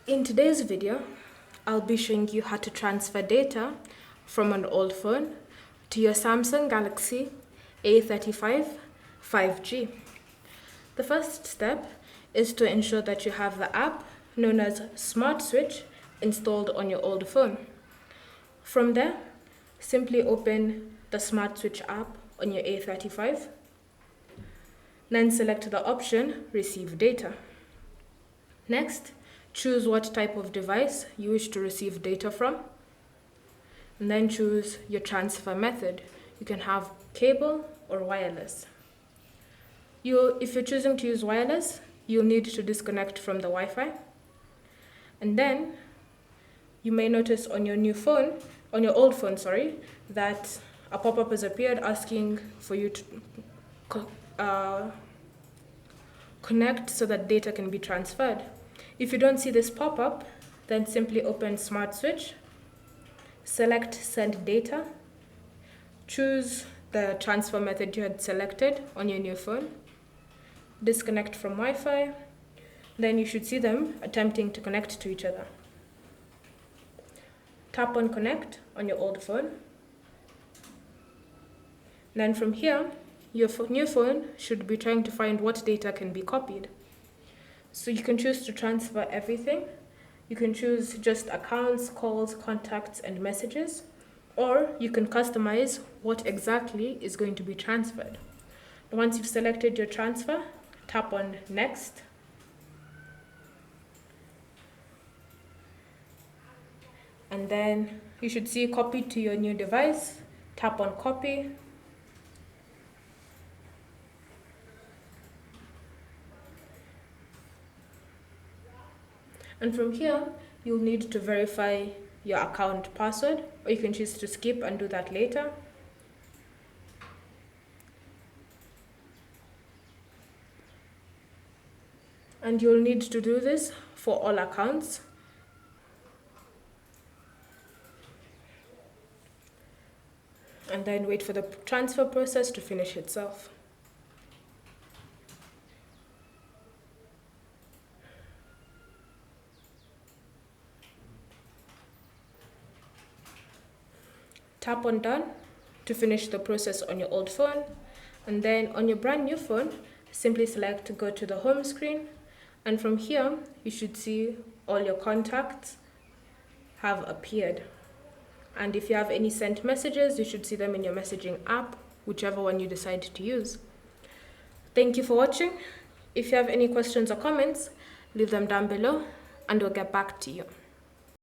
In today's video, I'll be showing you how to transfer data from an old phone to your Samsung Galaxy A35 5G. The first step is to ensure that you have the app known as Smart Switch installed on your old phone. From there, simply open the Smart Switch app on your A35. Then select the option Receive Data. Next, choose what type of device you wish to receive data from, and then choose your transfer method. You can have cable or wireless. If you're choosing to use wireless, you'll need to disconnect from the Wi-Fi, and then you may notice on your old phone, that a pop-up has appeared asking for you to connect so that data can be transferred. If you don't see this pop-up, then simply open Smart Switch, select Send Data, choose the transfer method you had selected on your new phone, disconnect from Wi-Fi, then you should see them attempting to connect to each other. Tap on Connect on your old phone. Then from here, your new phone should be trying to find what data can be copied. So you can choose to transfer everything. You can choose just accounts, calls, contacts, and messages, or you can customize what exactly is going to be transferred. Once you've selected your transfer, tap on Next. And then you should see Copy to your new device. Tap on Copy. And from here, you'll need to verify your account password, or you can choose to skip and do that later. And you'll need to do this for all accounts. And then wait for the transfer process to finish itself. Tap on Done to finish the process on your old phone, and then on your brand new phone, simply select Go to the home screen, and from here you should see all your contacts have appeared. And if you have any sent messages, you should see them in your messaging app, whichever one you decide to use. Thank you for watching. If you have any questions or comments, leave them down below and we'll get back to you.